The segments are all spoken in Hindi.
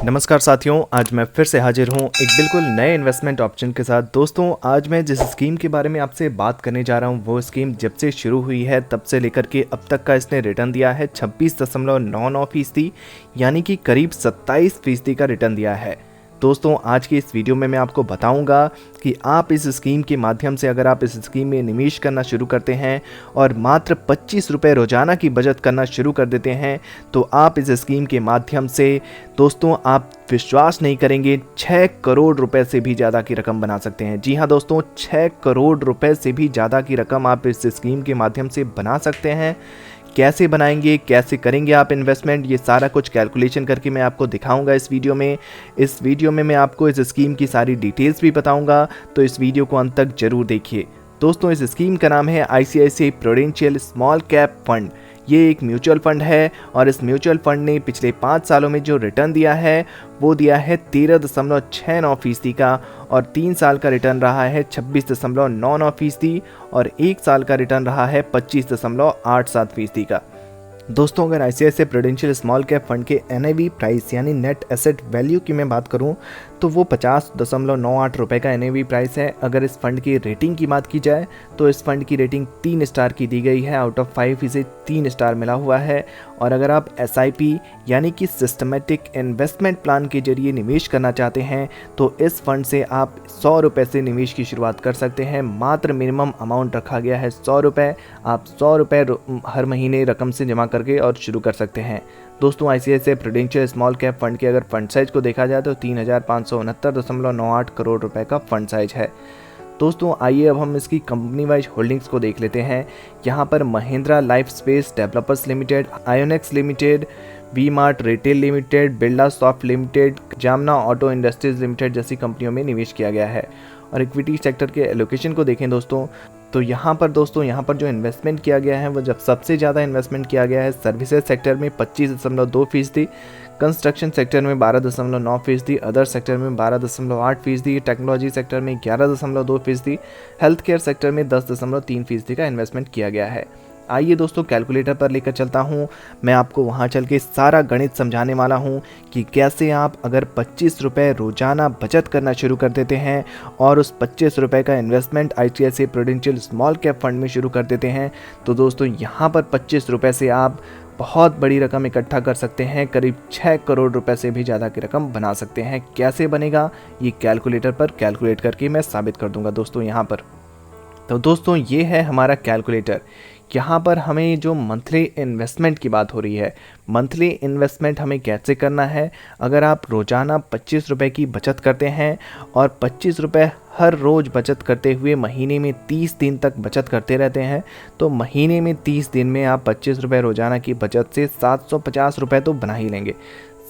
नमस्कार साथियों, आज मैं फिर से हाजिर हूँ एक बिल्कुल नए इन्वेस्टमेंट ऑप्शन के साथ। दोस्तों, आज मैं जिस स्कीम के बारे में आपसे बात करने जा रहा हूँ वो स्कीम जब से शुरू हुई है तब से लेकर के अब तक का इसने रिटर्न दिया है 26.99%, यानी कि करीब 27% का रिटर्न दिया है। दोस्तों, आज की इस वीडियो में मैं आपको बताऊंगा कि आप इस स्कीम के माध्यम से अगर आप इस स्कीम में निवेश करना शुरू करते हैं और मात्र 25 रुपये रोजाना की बचत करना शुरू कर देते हैं तो आप इस स्कीम के माध्यम से दोस्तों आप विश्वास नहीं करेंगे 6 करोड़ रुपए से भी ज़्यादा की रकम बना सकते हैं। जी हाँ दोस्तों, 6 करोड़ रुपए से भी ज़्यादा की रकम आप इस स्कीम के माध्यम से बना सकते हैं। कैसे बनाएंगे, कैसे करेंगे आप इन्वेस्टमेंट, ये सारा कुछ कैलकुलेशन करके मैं आपको दिखाऊंगा इस वीडियो में। इस वीडियो में मैं आपको इस स्कीम की सारी डिटेल्स भी बताऊंगा, तो इस वीडियो को अंत तक जरूर देखिए। दोस्तों, इस स्कीम का नाम है ICICI prudential small cap fund. ये एक म्यूचुअल फंड है और इस म्यूचुअल फंड ने पिछले 5 सालों में जो रिटर्न दिया है वो दिया है 13.69% का, और 3 साल का रिटर्न रहा है 26.99% और 1 साल का रिटर्न रहा है 25.87% का। दोस्तों, अगर ICICI prudential small cap fund के NAV प्राइस यानी नेट एसेट वैल्यू की मैं बात करूं तो वो 50.98 रुपये का NAV प्राइस है। अगर इस फंड की रेटिंग की बात की जाए तो इस फंड की रेटिंग 3 स्टार की दी गई है, आउट ऑफ 5 इसे 3 स्टार मिला हुआ है। और अगर आप SIP यानी कि सिस्टमेटिक इन्वेस्टमेंट प्लान के जरिए निवेश करना चाहते हैं तो इस फंड से आप 100 रुपये से निवेश की शुरुआत कर सकते हैं। मात्र मिनिमम अमाउंट रखा गया है 100 रुपये। आप 100 रुपये हर महीने रकम से जमा करके और शुरू कर सकते हैं। दोस्तों, ICICI prudential small cap fund के अगर फंड साइज को देखा जाए तो 3569.98 करोड़ रुपए का फंड साइज है। दोस्तों, आइए अब हम इसकी कंपनी वाइज होल्डिंग्स को देख लेते हैं। यहाँ पर Mahindra life space developers limited, आयोनेक्स limited, V mart retail limited, Birla soft limited, Jamna auto industries limited जैसी कंपनियों में निवेश किया गया है। और इक्विटी सेक्टर के एलोकेशन को देखें दोस्तों तो यहाँ पर जो इन्वेस्टमेंट किया गया है वो जब सबसे ज़्यादा इन्वेस्टमेंट किया गया है सर्विसेज सेक्टर में 25.2%, कंस्ट्रक्शन सेक्टर में 12.9%, अदर सेक्टर में 12.8%, टेक्नोलॉजी सेक्टर में 11.2%, हेल्थ केयर सेक्टर में 10.3% का इन्वेस्टमेंट किया गया है। आइए दोस्तों, कैलकुलेटर पर लेकर चलता हूं, मैं आपको वहां चल के सारा गणित समझाने वाला हूं कि कैसे आप अगर 25 रुपये रोजाना बचत करना शुरू कर देते हैं और उस 25 रुपये का investment ICICI prudential small cap fund में शुरू कर देते हैं तो दोस्तों यहां पर 25 रुपये से आप बहुत बड़ी रकम इकट्ठा कर सकते हैं। करीब 6 करोड़ रुपए से भी ज़्यादा की रकम बना सकते हैं। कैसे बनेगा ये कैलकुलेटर पर कैलकुलेट करके मैं साबित कर दूंगा दोस्तों यहाँ पर। तो दोस्तों, ये है हमारा कैलकुलेटर। यहाँ पर हमें जो मंथली इन्वेस्टमेंट की बात हो रही है, मंथली इन्वेस्टमेंट हमें कैसे करना है। अगर आप रोज़ाना 25 रुपये की बचत करते हैं और 25 रुपये हर रोज़ बचत करते हुए महीने में 30 दिन तक बचत करते रहते हैं तो महीने में 30 दिन में आप 25 रुपये रोज़ाना की बचत से 750 रुपये तो बना ही लेंगे।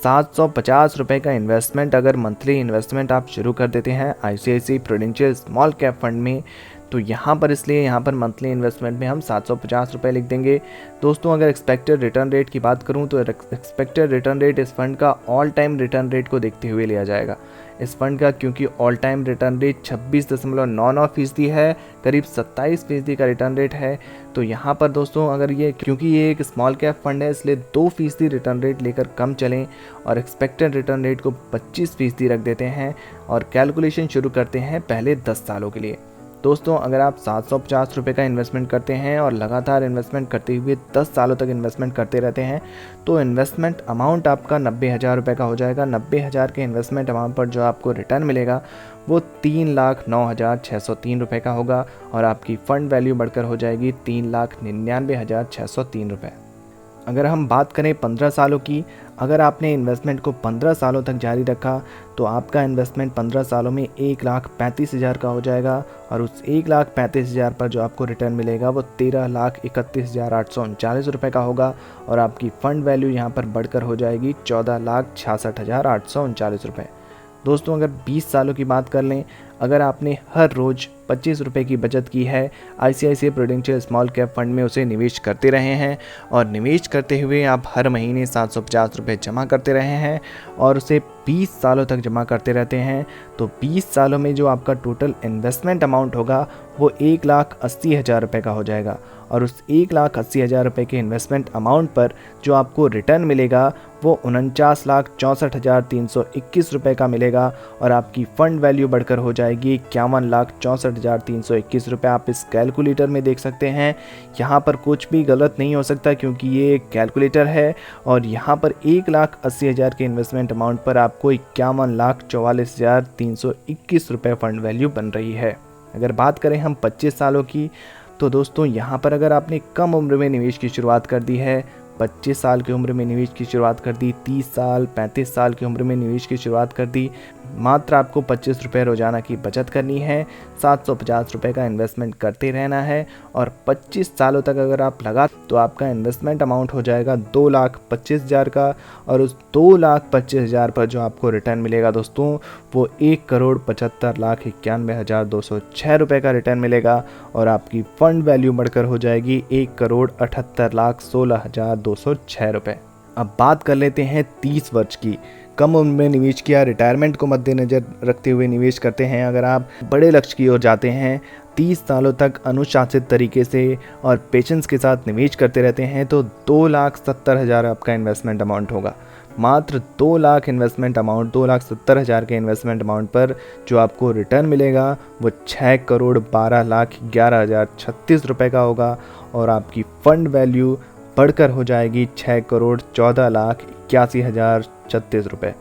750 रुपये का इन्वेस्टमेंट अगर मंथली इन्वेस्टमेंट आप शुरू कर देते हैं ICICI prudential small cap fund में तो यहाँ पर इसलिए यहाँ पर मंथली इन्वेस्टमेंट में हम 750 रुपये लिख देंगे। दोस्तों, अगर एक्सपेक्टेड रिटर्न रेट की बात करूँ तो एक्सपेक्टेड रिटर्न रेट इस फंड का ऑल टाइम रिटर्न रेट को देखते हुए लिया जाएगा। इस फंड का क्योंकि ऑल टाइम रिटर्न रेट 26.99% है, करीब 27% का रिटर्न रेट है, तो यहाँ पर दोस्तों अगर क्योंकि ये एक स्मॉल कैप फंड है इसलिए 2% रिटर्न रेट लेकर कम चलें और एक्सपेक्टेड रिटर्न रेट को 25% रख देते हैं और कैलकुलेशन शुरू करते हैं पहले 10 सालों के लिए। दोस्तों, अगर आप 750 रुपये का इन्वेस्टमेंट करते हैं और लगातार इन्वेस्टमेंट करते हुए 10 सालों तक इन्वेस्टमेंट करते रहते हैं तो इन्वेस्टमेंट अमाउंट आपका 90,000 रुपये का हो जाएगा। 90,000 के इन्वेस्टमेंट अमाउंट पर जो आपको रिटर्न मिलेगा वो 3,09,603 रुपये का होगा और आपकी फ़ंड वैल्यू बढ़कर हो जाएगी 3,99,603 रुपये। अगर हम बात करें 15 सालों की, अगर आपने इन्वेस्टमेंट को 15 सालों तक जारी रखा तो आपका इन्वेस्टमेंट 15 सालों में 1,35,000 का हो जाएगा और उस 1,35,000 पर जो आपको रिटर्न मिलेगा वो 13,31,839 रुपये का होगा और आपकी फ़ंड वैल्यू यहाँ पर बढ़कर हो जाएगी 14,66,839 रुपये। दोस्तों, अगर 20 सालों की बात कर लें, अगर आपने हर रोज़ 25 रुपये की बचत की है ICICI prudential small cap fund में, उसे निवेश करते रहे हैं और निवेश करते हुए आप हर महीने 750 रुपये जमा करते रहे हैं और उसे 20 सालों तक जमा करते रहते हैं, तो 20 सालों में जो आपका टोटल इन्वेस्टमेंट अमाउंट होगा वो 1,80,000 रुपये का हो जाएगा। और उस 1,80,000 रुपये के इन्वेस्टमेंट अमाउंट पर जो आपको रिटर्न मिलेगा वो 49,64,321 रुपये का मिलेगा और आपकी फ़ंड वैल्यू बढ़कर हो जाएगी 51,64,321 रुपये। आप इस कैलकुलेटर में देख सकते हैं, यहाँ पर कुछ भी गलत नहीं हो सकता क्योंकि ये एक कैलकुलेटर है और यहाँ पर 1,80,000 के इन्वेस्टमेंट अमाउंट पर आपको 51,44,321 रुपये फ़ंड वैल्यू बन रही है। अगर बात करें हम 25 सालों की, तो दोस्तों यहाँ पर अगर आपने कम उम्र में निवेश की शुरुआत कर दी है, 25 साल की उम्र में निवेश की शुरुआत कर दी, 30 साल 35 साल की उम्र में निवेश की शुरुआत कर दी, मात्र आपको 25 रुपये रोज़ाना की बचत करनी है, 750 रुपये का इन्वेस्टमेंट करते रहना है और 25 सालों तक अगर आप लगा तो आपका इन्वेस्टमेंट अमाउंट हो जाएगा 2,25,000 का और उस 2,25,000 पर जो आपको रिटर्न मिलेगा दोस्तों वो 1,75,91,206 रुपये का रिटर्न मिलेगा और आपकी फ़ंड वैल्यू बढ़कर हो जाएगी 1,78,16,206 रुपये। अब बात कर लेते हैं 30 वर्ष की। कम उम्र में निवेश किया, रिटायरमेंट को मद्देनज़र रखते हुए निवेश करते हैं, अगर आप बड़े लक्ष्य की ओर जाते हैं, 30 सालों तक अनुशासित तरीके से और पेशेंस के साथ निवेश करते रहते हैं, तो 2,70,000 आपका इन्वेस्टमेंट अमाउंट होगा। मात्र 2 लाख इन्वेस्टमेंट अमाउंट, 2,70,000 के इन्वेस्टमेंट अमाउंट पर जो आपको रिटर्न मिलेगा वो 6,12,11,036 रुपये का होगा और आपकी फ़ंड वैल्यू बढ़कर हो जाएगी 6,14,81,036 रुपये।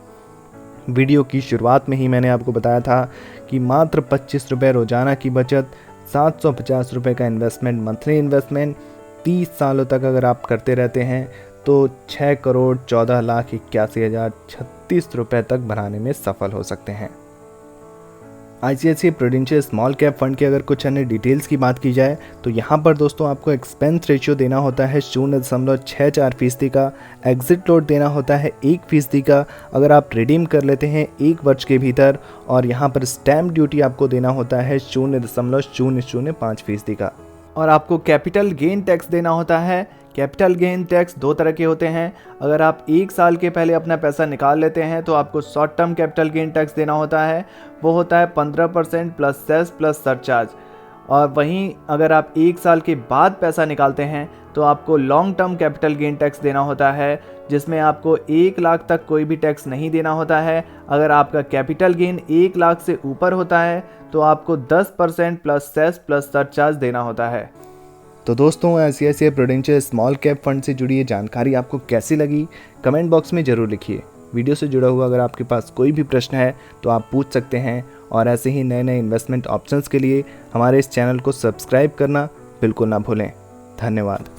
वीडियो की शुरुआत में ही मैंने आपको बताया था कि मात्र 25 रुपये रोज़ाना की बचत, 750 रुपये का इन्वेस्टमेंट, मंथली इन्वेस्टमेंट 30 सालों तक अगर आप करते रहते हैं तो 6,14,81,036 रुपये तक बनाने में सफल हो सकते हैं। ICICI prudential small cap fund के अगर कुछ अन्य डिटेल्स की बात की जाए तो यहाँ पर दोस्तों आपको एक्सपेंस रेशियो देना होता है 0.64% का, एग्जिट लोड देना होता है 1% का अगर आप रिडीम कर लेते हैं 1 वर्ष के भीतर, और यहाँ पर स्टैम्प ड्यूटी आपको देना होता है 0.005% का। और आपको कैपिटल गेन टैक्स देना होता है। कैपिटल गेन टैक्स 2 तरह के होते हैं। अगर आप 1 साल के पहले अपना पैसा निकाल लेते हैं तो आपको short term capital gain tax देना होता है, वो होता है 15% प्लस सेस प्लस सरचार्ज। और वहीं अगर आप 1 साल के बाद पैसा निकालते हैं तो आपको long term capital gain tax देना होता है, जिसमें आपको 1 लाख तक कोई भी टैक्स नहीं देना होता है। अगर आपका कैपिटल गेन 1 लाख से ऊपर होता है तो आपको 10% प्लस सेस प्लस सरचार्ज देना होता है। तो दोस्तों ICICI prudential small cap fund से जुड़ी ये जानकारी आपको कैसी लगी कमेंट बॉक्स में ज़रूर लिखिए। वीडियो से जुड़ा हुआ अगर आपके पास कोई भी प्रश्न है तो आप पूछ सकते हैं और ऐसे ही नए नए इन्वेस्टमेंट ऑप्शंस के लिए हमारे इस चैनल को सब्सक्राइब करना बिल्कुल ना भूलें। धन्यवाद।